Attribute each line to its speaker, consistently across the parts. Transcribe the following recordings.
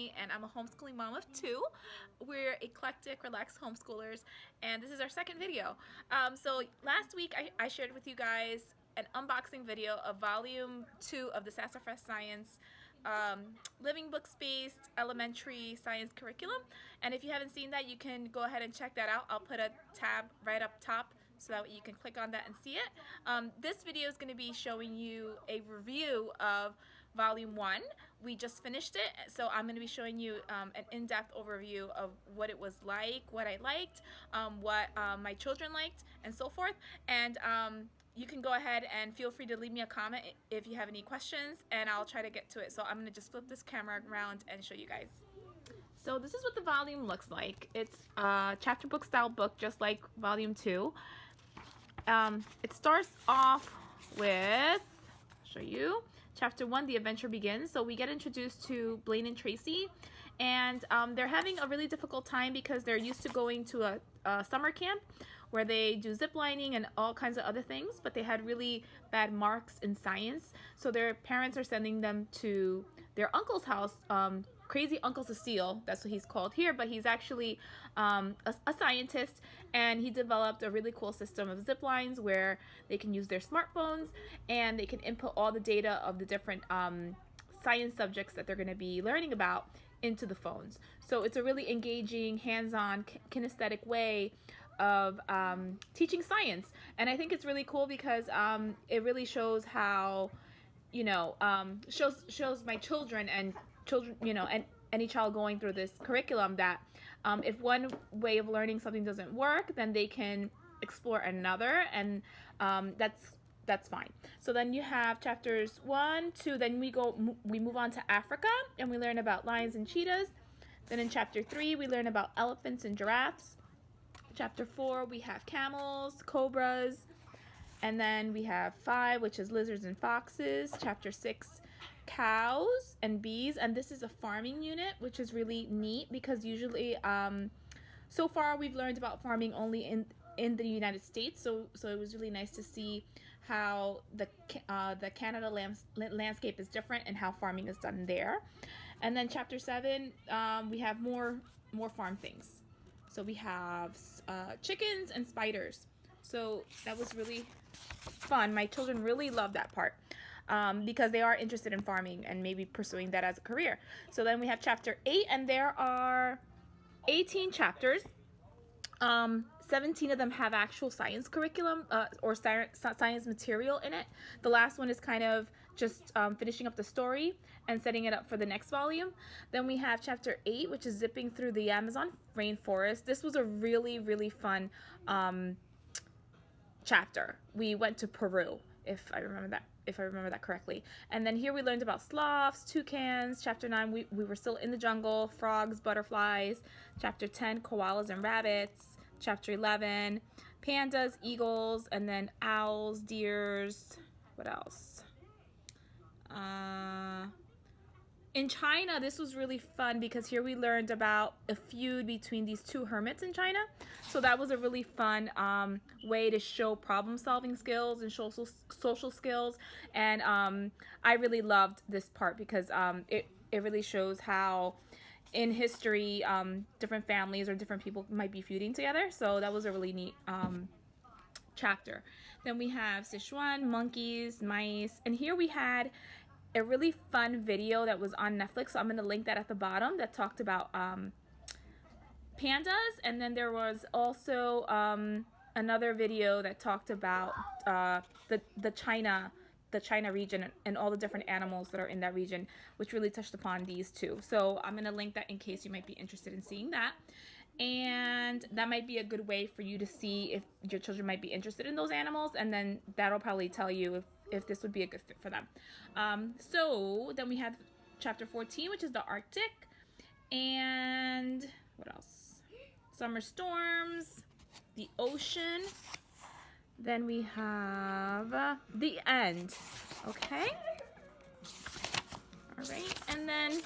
Speaker 1: Stefanie, and I'm a homeschooling mom of two. We're eclectic, relaxed homeschoolers, and this is our second video. So last week I shared with you guys an unboxing video of volume 2 of the Sassafras Science Living Book Spaced Elementary Science Curriculum. And if you haven't seen that, you can go ahead and check that out. I'll put a tab right up top so that you can click on that and see it. This video is going to be showing you a review of volume 1. We just finished it, so I'm going to be showing you an in-depth overview of what it was like, what I liked, what my children liked, and so forth. And you can go ahead and feel free to leave me a comment if you have any questions, and I'll try to get to it. So I'm going to just flip this camera around and show you guys. So this is what the volume looks like. It's a chapter book style book, just like volume 2. It starts off with, I'll show you, chapter 1, The Adventure Begins. So we get introduced to Blaine and Tracy, and they're having a really difficult time because they're used to going to a summer camp where they do zip lining and all kinds of other things, but they had really bad marks in science. So their parents are sending them to their uncle's house, Crazy Uncle Cecile, that's what he's called here, but he's actually a scientist, and he developed a really cool system of zip lines where they can use their smartphones and they can input all the data of the different science subjects that they're going to be learning about into the phones. So it's a really engaging, hands-on, kinesthetic way of teaching science, and I think it's really cool because it really shows how, you know, shows my children, you know, and any child going through this curriculum that if one way of learning something doesn't work, then they can explore another, and that's fine. So then you have chapters 1, 2, then we move on to Africa, and we learn about lions and cheetahs. Then in chapter 3, we learn about elephants and giraffes. Chapter 4, we have camels, cobras, and then we have 5, which is lizards and foxes. Chapter 6, cows and bees, and this is a farming unit, which is really neat because usually so far we've learned about farming only in the United States, so it was really nice to see how the Canada landscape is different and how farming is done there. And then chapter 7, we have more farm things. So we have chickens and spiders. So that was really fun. My children really loved that part because they are interested in farming and maybe pursuing that as a career. So then we have chapter 8, and there are 18 chapters. 17 of them have actual science curriculum or science material in it. The last one is kind of just finishing up the story and setting it up for the next volume. Then we have chapter 8, which is zipping through the Amazon rainforest. This was a really, really fun chapter. We went to Peru, if I remember that correctly. And then here we learned about sloths, toucans. Chapter 9, we were still in the jungle, frogs, butterflies. Chapter 10, koalas and rabbits. Chapter 11, pandas, eagles, and then owls, deers. What else? In China, this was really fun because here we learned about a feud between these two hermits in China. So that was a really fun way to show problem-solving skills and social skills. And I really loved this part because it really shows how in history different families or different people might be feuding together. So that was a really neat chapter. Then we have Sichuan, monkeys, mice, and here we had a really fun video that was on Netflix, so I'm going to link that at the bottom, that talked about pandas. And then there was also another video that talked about the China region and all the different animals that are in that region, which really touched upon these two. So I'm going to link that in case you might be interested in seeing that. And that might be a good way for you to see if your children might be interested in those animals, and then that'll probably tell you if this would be a good fit for them. So then we have chapter 14, which is the Arctic, and what else? Summer storms, the ocean. Then we have the end. Okay. All right, and then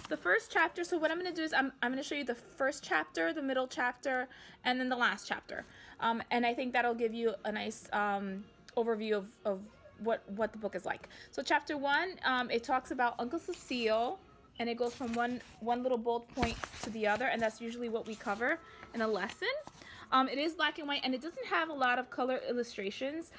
Speaker 1: the first chapter. So what I'm going to do is I'm going to show you the first chapter, the middle chapter, and then the last chapter. And I think that'll give you a nice overview of what the book is like. So chapter 1, it talks about Uncle Cecile and it goes from one little bullet point to the other, and that's usually what we cover in a lesson. It is black and white, and it doesn't have a lot of color illustrations,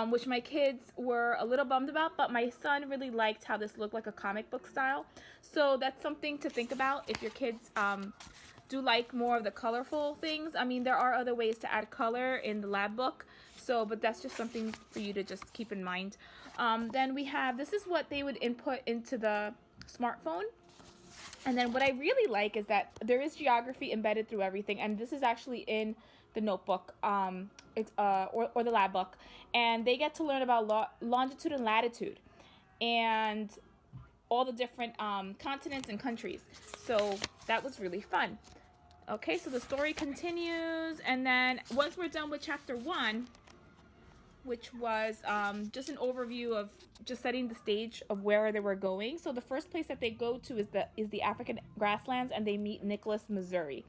Speaker 1: which my kids were a little bummed about, but my son really liked how this looked like a comic book style. So that's something to think about if your kids do like more of the colorful things. I mean, there are other ways to add color in the lab book, so, but that's just something for you to just keep in mind. Then we have, this is what they would input into the smartphone. And then what I really like is that there is geography embedded through everything, and this is actually in the notebook or the lab book, and they get to learn about longitude and latitude and all the different continents and countries. So that was really fun. Okay, so the story continues, and then once we're done with chapter 1, which was just an overview of just setting the stage of where they were going. So the first place that they go to is the African grasslands, and they meet Nicholas, Missouri.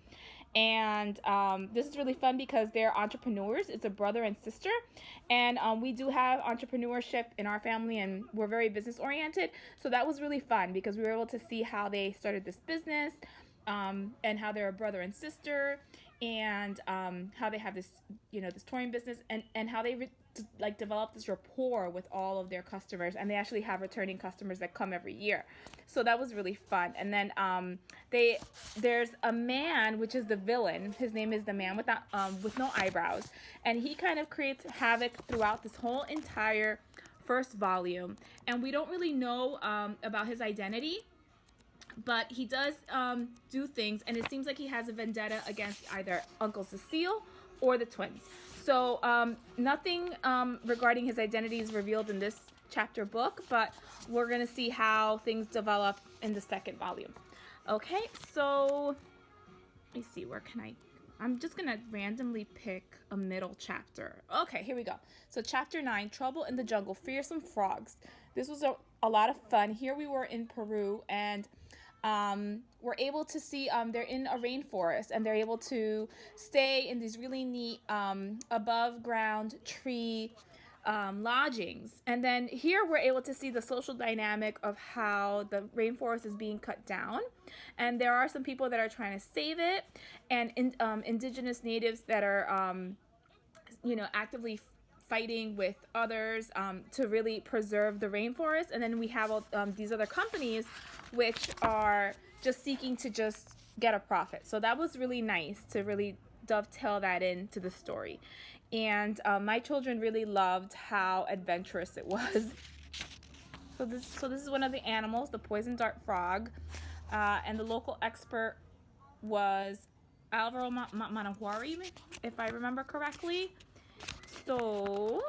Speaker 1: And this is really fun because they're entrepreneurs. It's a brother and sister, and we do have entrepreneurship in our family, and we're very business oriented. So that was really fun because we were able to see how they started this business, and how they're a brother and sister, and how they have this, this touring business, and how they develop this rapport with all of their customers, and they actually have returning customers that come every year. So that was really fun. And then there's a man, which is the villain. His name is the man with no eyebrows, and he kind of creates havoc throughout this whole entire first volume. And we don't really know about his identity, but he does do things, and it seems like he has a vendetta against either Uncle Cecile or the twins. So nothing regarding his identity is revealed in this chapter book, but we're going to see how things develop in the second volume. Okay, so let me see, I'm just going to randomly pick a middle chapter. Okay, here we go. So chapter 9, Trouble in the Jungle, Fearsome Frogs. This was a lot of fun. Here we were in Peru, and we're able to see they're in a rainforest, and they're able to stay in these really neat above ground tree lodgings. And then here we're able to see the social dynamic of how the rainforest is being cut down, and there are some people that are trying to save it, and indigenous natives that are actively fighting with others to really preserve the rainforest. And then we have these other companies which are just seeking to just get a profit. So that was really nice to really dovetail that into the story. And my children really loved how adventurous it was. So this is one of the animals, the poison dart frog, and the local expert was Alvaro Manahuari, if I remember correctly. So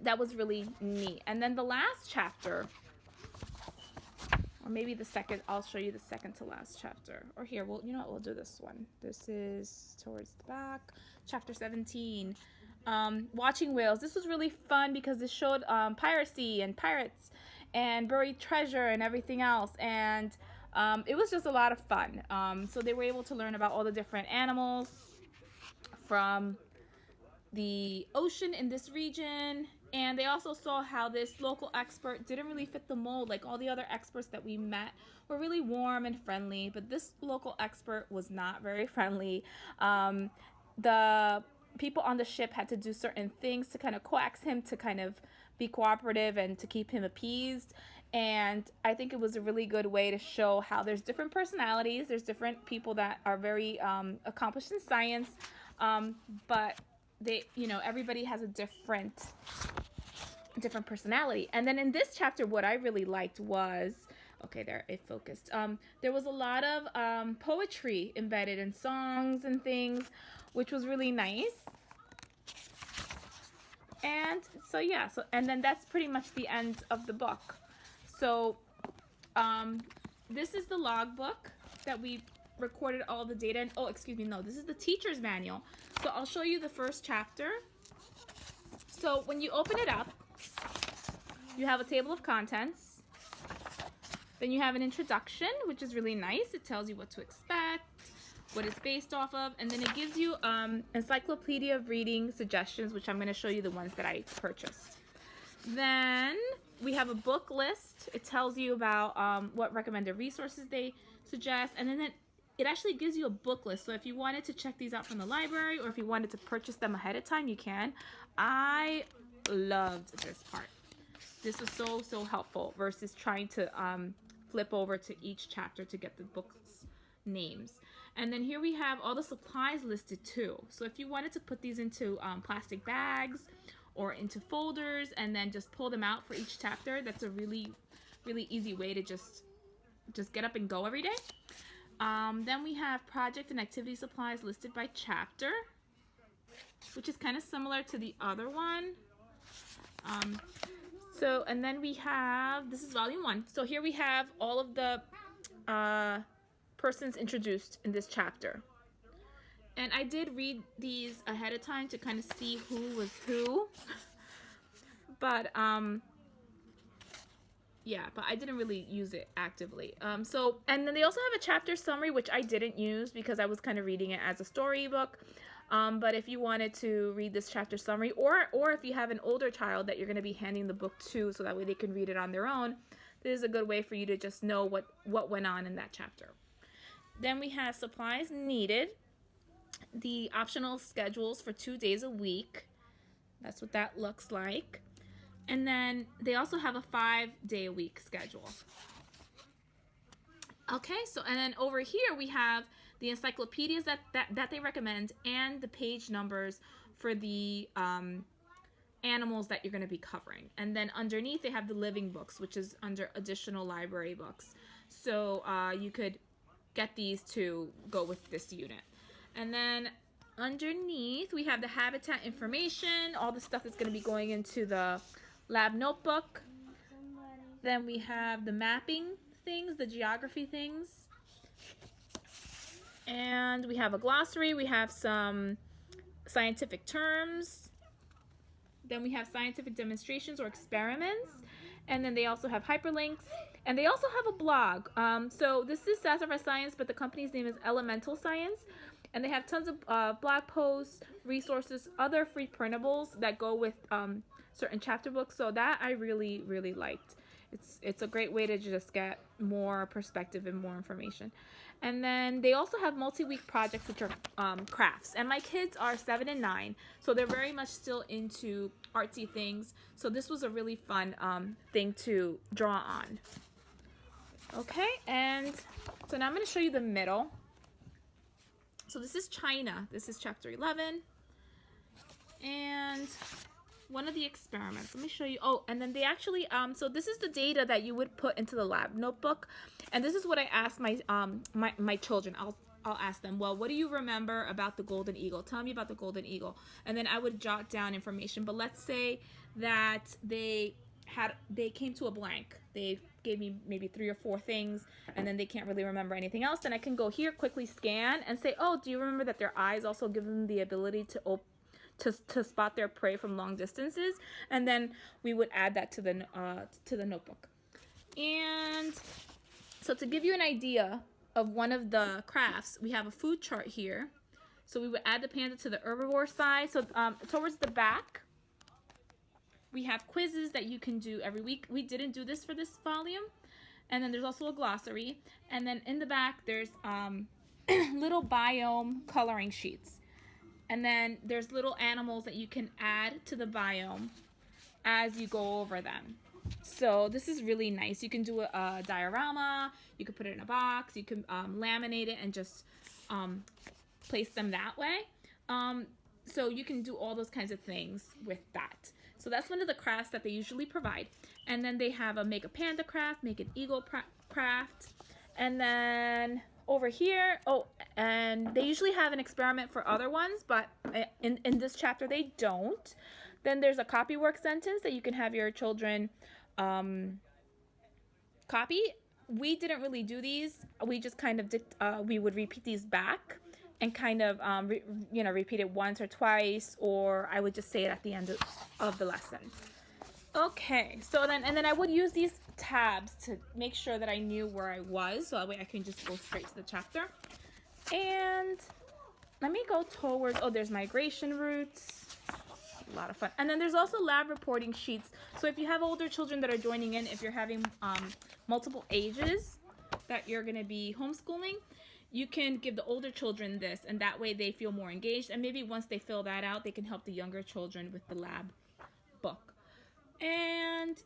Speaker 1: that was really neat. And then the last chapter, or maybe the second, I'll show you the second to last chapter. Or here, well, you know what, we'll do this one. This is towards the back, chapter 17. Watching Whales. This was really fun because it showed piracy and pirates and buried treasure and everything else. And it was just a lot of fun. So they were able to learn about all the different animals from the ocean in this region. And they also saw how this local expert didn't really fit the mold. Like all the other experts that we met were really warm and friendly, but this local expert was not very friendly. The people on the ship had to do certain things to kind of coax him to kind of be cooperative and to keep him appeased. And I think it was a really good way to show how there's different personalities. There's different people that are very accomplished in science, but they, everybody has a different personality. And then in this chapter, what I really liked was, okay, there, it focused. There was a lot of poetry embedded in songs and things, which was really nice. And so, yeah, and then that's pretty much the end of the book. So this is the logbook that we recorded all the data. And, oh, excuse me, no, this is the teacher's manual. So I'll show you the first chapter. So when you open it up, you have a table of contents. Then you have an introduction, which is really nice. It tells you what to expect, what it's based off of, and then it gives you Encyclopedia of reading suggestions, which I'm going to show you the ones that I purchased. Then we have a book list. It tells you about what recommended resources they suggest, and then it actually gives you a book list. So if you wanted to check these out from the library, or if you wanted to purchase them ahead of time, you can. I loved this part. This was so helpful versus trying to flip over to each chapter to get the book's names. And then here we have all the supplies listed too. So if you wanted to put these into plastic bags or into folders and then just pull them out for each chapter, that's a really easy way to just get up and go every day. Then we have project and activity supplies listed by chapter, which is kind of similar to the other one. And then we have, this is volume 1. So here we have all of the persons introduced in this chapter. And I did read these ahead of time to kind of see who was who. But yeah, but I didn't really use it actively. And then they also have a chapter summary, which I didn't use because I was kind of reading it as a storybook. But if you wanted to read this chapter summary, or if you have an older child that you're going to be handing the book to so that way they can read it on their own, this is a good way for you to just know what went on in that chapter. Then we have supplies needed, the optional schedules for 2 days a week. That's what that looks like. And then they also have a 5-day-a-week schedule. Okay, so and then over here we have the encyclopedias that they recommend and the page numbers for the animals that you're going to be covering. And then underneath they have the living books, which is under additional library books. So you could get these to go with this unit. And then underneath we have the habitat information, all the stuff that's going to be going into the lab notebook. Then we have the mapping things, the geography things. And we have a glossary. We have some scientific terms. Then we have scientific demonstrations or experiments. And then they also have hyperlinks. And they also have a blog. So this is Sassafras Science, but the company's name is Elemental Science. And they have tons of blog posts, resources, other free printables that go with certain chapter books. So that I really liked. It's a great way to just get more perspective and more information. And then they also have multi-week projects, which are crafts. And my kids are 7 and 9, so they're very much still into artsy things. So this was a really fun thing to draw on. Okay, and so now I'm going to show you the middle. So this is China. This is chapter 11. And one of the experiments, let me show you. Oh, and then they actually, so this is the data that you would put into the lab notebook. And this is what I asked my children. I'll ask them, well, what do you remember about the golden eagle? Tell me about the golden eagle. And then I would jot down information. But let's say that they came to a blank. They gave me maybe 3 or 4 things, and then they can't really remember anything else. Then I can go here, quickly scan, and say, oh, do you remember that their eyes also give them the ability to spot their prey from long distances? And then we would add that to the notebook. And so to give you an idea of one of the crafts, we have a food chart here. So we would add the panda to the herbivore side. So towards the back, we have quizzes that you can do every week. We didn't do this for this volume. And then there's also a glossary. And then in the back, there's little biome coloring sheets. And then there's little animals that you can add to the biome as you go over them. So this is really nice. You can do a diorama, you can put it in a box, you can laminate it and just place them that way. So you can do all those kinds of things with that. So that's one of the crafts that they usually provide. And then they have a make a panda craft, make an eagle craft. And then over here, oh, and they usually have an experiment for other ones, but in this chapter they don't. Then there's a copywork sentence that you can have your children copy. We didn't really do these. We just kind of did, we would repeat these back and kind of, repeat it once or twice, or I would just say it at the end of the lesson. Okay, so then I would use these tabs to make sure that I knew where I was, so that way I can just go straight to the chapter. And let me go towards, oh, there's migration routes. a lot of fun. And then there's also lab reporting sheets. So if you have older children that are joining in, if you're having multiple ages that you're going to be homeschooling, you can give the older children this, and that way they feel more engaged. And maybe once they fill that out, they can help the younger children with the lab book. And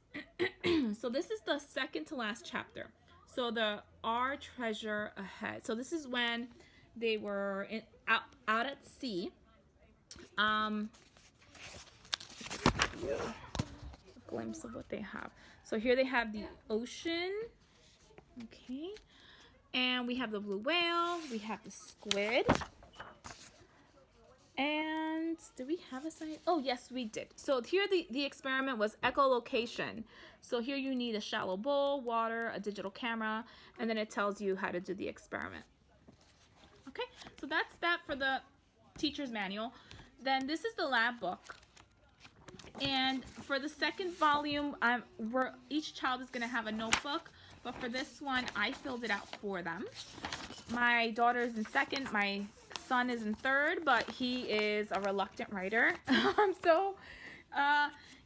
Speaker 1: so this is the second to last chapter. So the Our Treasure Ahead. So this is when they were out at sea. A glimpse of what they have. So here they have the ocean. Okay. And we have the blue whale. We have the squid. And did we have a sign? Oh, yes, we did. So here the experiment was echolocation. So here you need a shallow bowl, water, a digital camera, and then it tells you how to do the experiment. Okay, so that's that for the teacher's manual. Then this is the lab book. And for the second volume, each child is going to have a notebook. But for this one, I filled it out for them. My daughter is in second. My son is in third, but he is a reluctant writer. So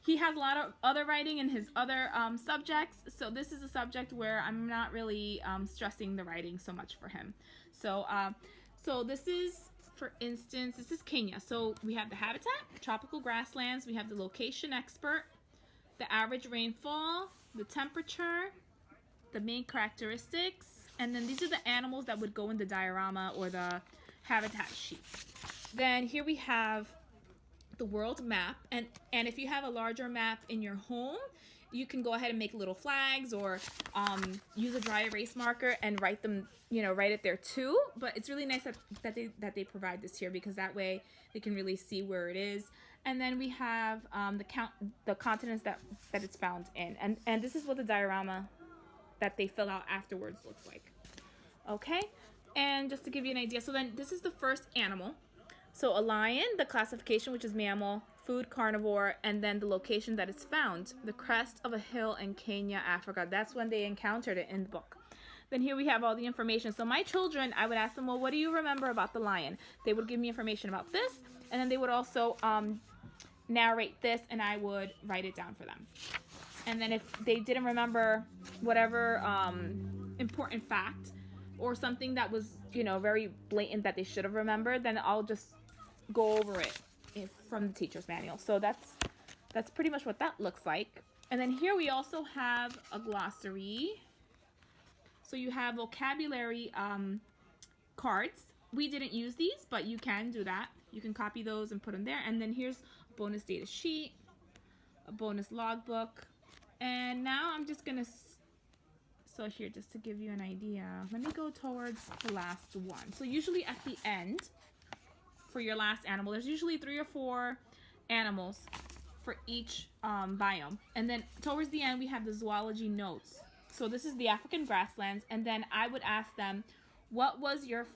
Speaker 1: he has a lot of other writing in his other subjects. So this is a subject where I'm not really stressing the writing so much for him. So, so this is, for instance, this is Kenya. So we have the habitat, tropical grasslands. We have the location expert, the average rainfall, the temperature, the main characteristics, and then these are the animals that would go in the diorama or the habitat sheet. Then here we have the world map, and if you have a larger map in your home, you can go ahead and make little flags or use a dry erase marker and write them, write it there too. But it's really nice that they provide this here, because that way they can really see where it is. And then we have the continents that it's found in, and this is what the diorama that they fill out afterwards looks like. Okay, and just to give you an idea, so then this is the first animal. So a lion, the classification, which is mammal, food, carnivore, and then the location that it's found, the crest of a hill in Kenya, Africa. That's when they encountered it in the book. Then here we have all the information. So my children, I would ask them, well, what do you remember about the lion? They would give me information about this, and then they would also narrate this, and I would write it down for them. And then if they didn't remember whatever important fact or something that was, very blatant that they should have remembered, then I'll just go over it from the teacher's manual. So that's pretty much what that looks like. And then here we also have a glossary. So you have vocabulary cards. We didn't use these, but you can do that. You can copy those and put them there. And then here's a bonus data sheet, a bonus logbook. And now I'm just gonna, so here, just to give you an idea, let me go towards the last one. So usually at the end, for your last animal, there's usually 3 or 4 animals for each biome. And then towards the end, we have the zoology notes. So this is the African grasslands. And then I would ask them, what was your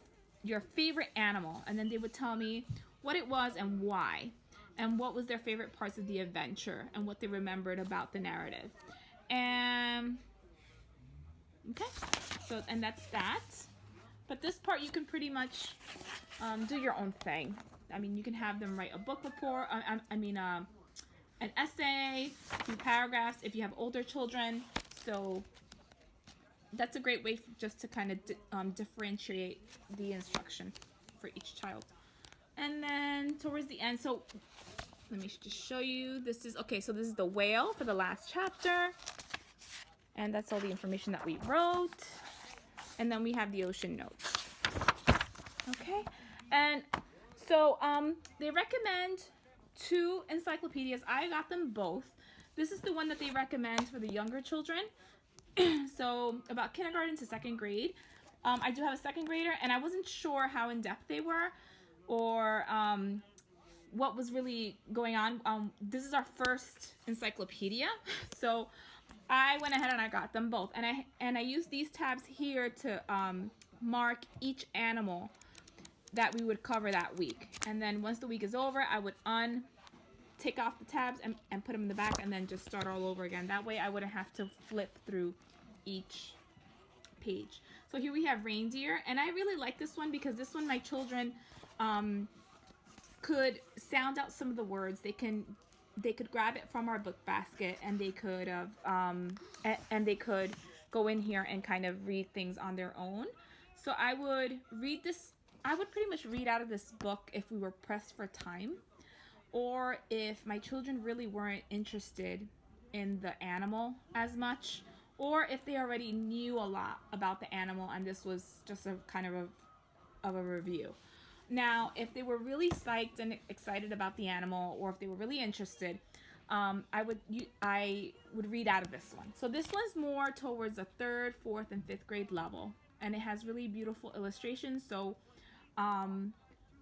Speaker 1: favorite animal? And then they would tell me what it was and why, and what was their favorite parts of the adventure and what they remembered about the narrative. And okay, so, and that's that. But this part you can pretty much do your own thing. I mean, you can have them write a book report, an essay, 2 paragraphs if you have older children. So that's a great way just to kind of differentiate the instruction for each child. And then towards the end, so let me just show you. This is, okay, so this is the whale for the last chapter. And that's all the information that we wrote. And then we have the ocean notes. Okay, and so they recommend 2 encyclopedias. I got them both. This is the one that they recommend for the younger children. So about kindergarten to 2nd grade. I do have a 2nd grader, and I wasn't sure how in-depth they were or what was really going on. This is our first encyclopedia, so I went ahead and I got them both, and I used these tabs here to mark each animal that we would cover that week. And then once the week is over, I would take off the tabs and put them in the back, and then just start all over again. That way I wouldn't have to flip through each page. So here we have reindeer, and I really like this one because this one my children could sound out some of the words. They could grab it from our book basket, and they could go in here and kind of read things on their own. So I would read this. I would pretty much read out of this book if we were pressed for time, or if my children really weren't interested in the animal as much, or if they already knew a lot about the animal and this was just a kind of a review. Now, if they were really psyched and excited about the animal, or if they were really interested, I would read out of this one. So this one's more towards the 3rd, 4th, and 5th grade level, and it has really beautiful illustrations. So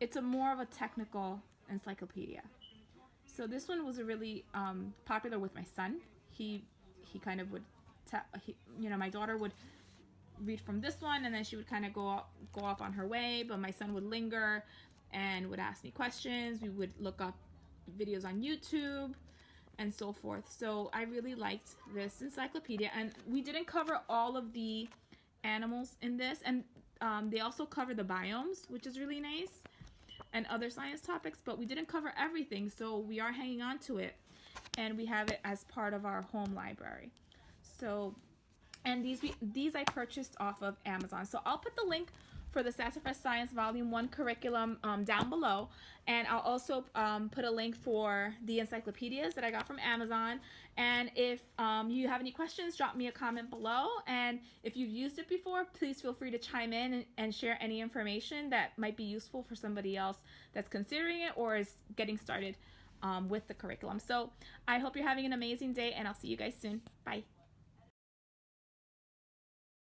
Speaker 1: it's a more of a technical encyclopedia. So this one was really popular with my son. He kind of would, my daughter would read from this one, and then she would kind of go off on her way, but my son would linger and would ask me questions. We would look up videos on YouTube and so forth. So I really liked this encyclopedia, and we didn't cover all of the animals in this, and they also cover the biomes, which is really nice, and other science topics, but we didn't cover everything, so we are hanging on to it, and we have it as part of our home library. So, and these I purchased off of Amazon. So I'll put the link for the Sassafras Science Volume 1 curriculum down below, and I'll also put a link for the encyclopedias that I got from Amazon. And if you have any questions, drop me a comment below, and if you've used it before, please feel free to chime in and share any information that might be useful for somebody else that's considering it or is getting started with the curriculum. So I hope you're having an amazing day, and I'll see you guys soon. Bye.